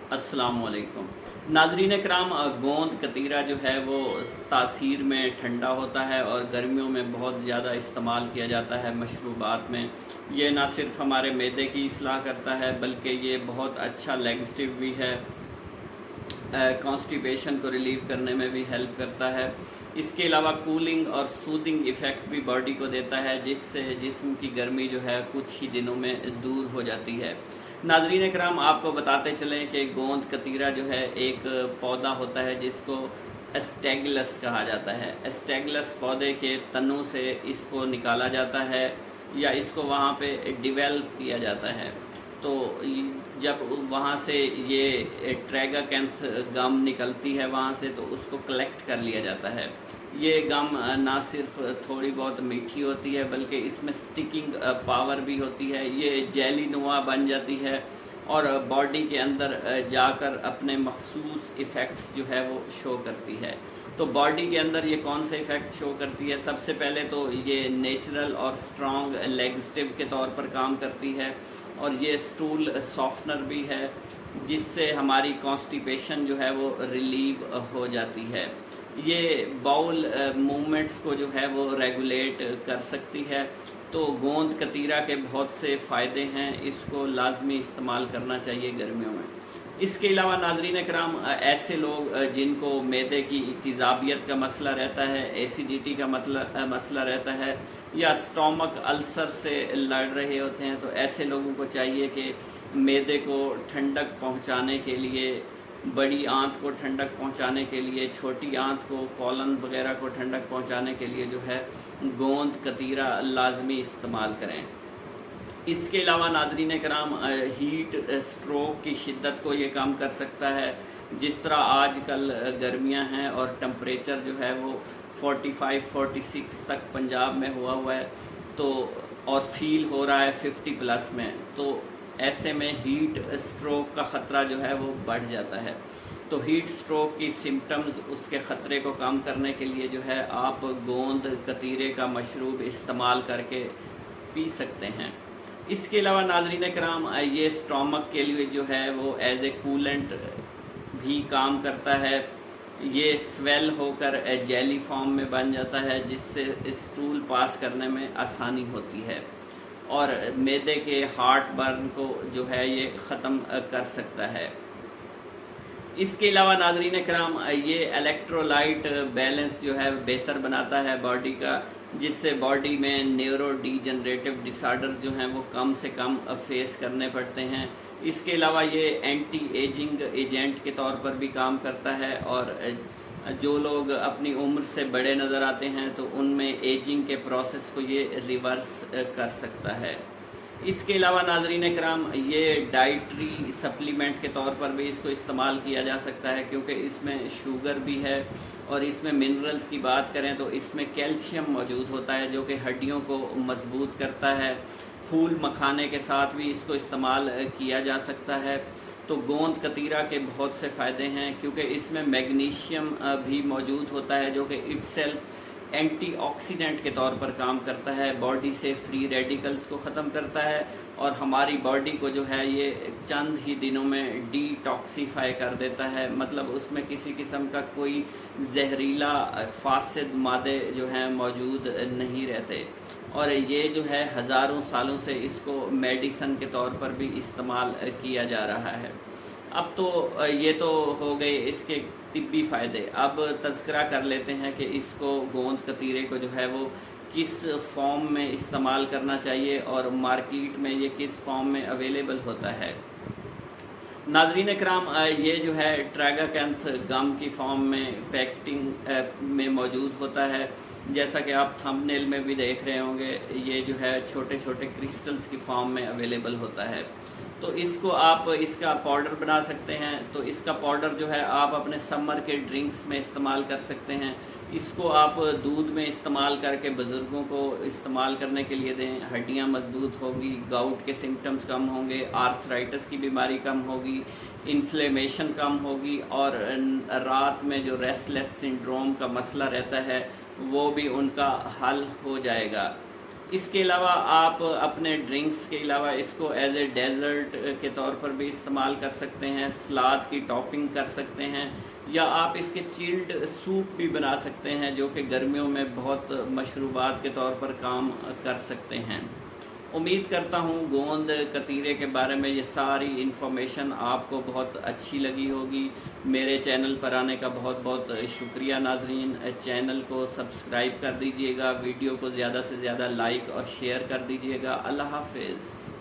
अस्सलाम वालेकुम नाजरीन कराम। गोंद कतीरा जो है वो तासीर में ठंडा होता है और गर्मियों में बहुत ज़्यादा इस्तेमाल किया जाता है मशरूबात में। ये ना सिर्फ हमारे मैदे की इस्लाह करता है बल्कि ये बहुत अच्छा लैक्सेटिव भी है, कॉन्स्टिपेशन को रिलीव करने में भी हेल्प करता है। इसके अलावा कूलिंग और सूदिंग इफ़ेक्ट भी बॉडी को देता है, जिससे जिस्म की गर्मी जो है कुछ ही दिनों में दूर हो जाती है। नाजरीन कराम, आपको बताते चलें कि गोंद कतीरा जो है एक पौधा होता है जिसको एस्टेगलस कहा जाता है। एस्टेगलस पौधे के तनों से इसको निकाला जाता है या इसको वहाँ पे डिवेल्प किया जाता है। तो जब वहाँ से ये ट्रैगाकैंथ गम निकलती है वहाँ से, तो उसको कलेक्ट कर लिया जाता है। ये गम ना सिर्फ थोड़ी बहुत मीठी होती है बल्कि इसमें स्टिकिंग पावर भी होती है। ये जेली नुमा बन जाती है और बॉडी के अंदर जाकर अपने मखसूस इफ़ेक्ट्स जो है वो शो करती है। तो बॉडी के अंदर ये कौन से इफ़ेक्ट शो करती है? सबसे पहले तो ये नेचुरल और स्ट्रॉन्ग लैक्सेटिव के तौर पर काम करती है और ये स्टूल सॉफ्टनर भी है, जिससे हमारी कॉन्स्टिपेशन जो है वो रिलीव हो जाती है। ये बाउल मूवमेंट्स को जो है वो रेगुलेट कर सकती है। तो गोंद कतीरा के बहुत से फ़ायदे हैं, इसको लाजमी इस्तेमाल करना चाहिए गर्मियों में। इसके अलावा नाजरीन कराम, ऐसे लोग जिनको मैदे की तेज़ाबियत का मसला रहता है, एसिडिटी का मसला रहता है या स्टोमक अल्सर से लड़ रहे होते हैं, तो ऐसे लोगों को चाहिए कि मैदे को ठंडक पहुंचाने के लिए, बड़ी आंत को ठंडक पहुंचाने के लिए, छोटी आंत को, कॉलन वगैरह को ठंडक पहुंचाने के लिए जो है गोंद कतीरा लाजमी इस्तेमाल करें। इसके अलावा नाजरीन कराम, हीट स्ट्रोक की शिद्दत को ये कम कर सकता है। जिस तरह आजकल गर्मियां हैं और टेम्परेचर जो है वो 45-46 तक पंजाब में हुआ है, तो और फील हो रहा है 50 प्लस में, तो ऐसे में हीट स्ट्रोक का ख़तरा जो है वो बढ़ जाता है। तो हीट स्ट्रोक की सिम्टम्स, उसके ख़तरे को कम करने के लिए जो है आप गोंद कतीरे का मशरूब इस्तेमाल करके पी सकते हैं। इसके अलावा नाजरीन कराम, ये स्टोमक के लिए जो है वो एज ए कूलेंट भी काम करता है। ये स्वेल होकर जेली फॉर्म में बन जाता है, जिससे स्टूल पास करने में आसानी होती है और मैदे के हार्ट बर्न को जो है ये ख़त्म कर सकता है। इसके अलावा नाजरीन कराम, ये इलेक्ट्रोलाइट बैलेंस जो है बेहतर बनाता है बॉडी का, जिससे बॉडी में न्यूरो डीजनरेटिव डिसऑर्डर जो हैं वो कम से कम फेस करने पड़ते हैं। इसके अलावा ये एंटी एजिंग एजेंट के तौर पर भी काम करता है और जो लोग अपनी उम्र से बड़े नज़र आते हैं तो उनमें एजिंग के प्रोसेस को ये रिवर्स कर सकता है। इसके अलावा नाजरीन कराम, ये डाइटरी सप्लीमेंट के तौर पर भी इसको इस्तेमाल किया जा सकता है, क्योंकि इसमें शुगर भी है और इसमें मिनरल्स की बात करें तो इसमें कैल्शियम मौजूद होता है जो कि हड्डियों को मजबूत करता है। फूल मखाने के साथ भी इसको इस्तेमाल किया जा सकता है। तो गोंद कतीरा के बहुत से फ़ायदे हैं, क्योंकि इसमें मैग्नीशियम भी मौजूद होता है जो कि इटसेल्फ एंटीऑक्सीडेंट के तौर पर काम करता है, बॉडी से फ्री रेडिकल्स को ख़त्म करता है और हमारी बॉडी को जो है ये चंद ही दिनों में डिटॉक्सीफाई कर देता है। मतलब उसमें किसी किस्म का कोई जहरीला फासिद मादे जो हैं मौजूद नहीं रहते और ये जो है हज़ारों सालों से इसको मेडिसन के तौर पर भी इस्तेमाल किया जा रहा है। अब तो ये तो हो गए इसके तिब्बी फ़ायदे। अब तज़किरा कर लेते हैं कि इसको गोंद कतीरे को जो है वो किस फॉर्म में इस्तेमाल करना चाहिए और मार्केट में ये किस फॉर्म में अवेलेबल होता है। नाजरीन कराम, ये जो है ट्रैगाकैंथ गम की फॉर्म में पैकेटिंग में मौजूद होता है। जैसा कि आप थंबनेल में भी देख रहे होंगे, ये जो है छोटे छोटे क्रिस्टल्स की फॉर्म में अवेलेबल होता है। तो इसको आप इसका पाउडर बना सकते हैं। तो इसका पाउडर जो है आप अपने समर के ड्रिंक्स में इस्तेमाल कर सकते हैं। इसको आप दूध में इस्तेमाल करके बुज़ुर्गों को इस्तेमाल करने के लिए दें। हड्डियां मजबूत होगी, गाउट के सिम्टम्स कम होंगे, आर्थराइटिस की बीमारी कम होगी, इन्फ्लेमेशन कम होगी और रात में जो रेस्टलेस सिंड्रोम का मसला रहता है वो भी उनका हल हो जाएगा। इसके अलावा आप अपने ड्रिंक्स के अलावा इसको एज ए डेजर्ट के तौर पर भी इस्तेमाल कर सकते हैं, सलाद की टॉपिंग कर सकते हैं, या आप इसके चिल्ड सूप भी बना सकते हैं जो कि गर्मियों में बहुत मशरूबात के तौर पर काम कर सकते हैं। उम्मीद करता हूँ गोंद कतीरे के बारे में ये सारी इन्फॉर्मेशन आपको बहुत अच्छी लगी होगी। मेरे चैनल पर आने का बहुत बहुत शुक्रिया नाज़रीन। चैनल को सब्सक्राइब कर दीजिएगा, वीडियो को ज़्यादा से ज़्यादा लाइक और शेयर कर दीजिएगा। अल्लाह हाफ़िज़।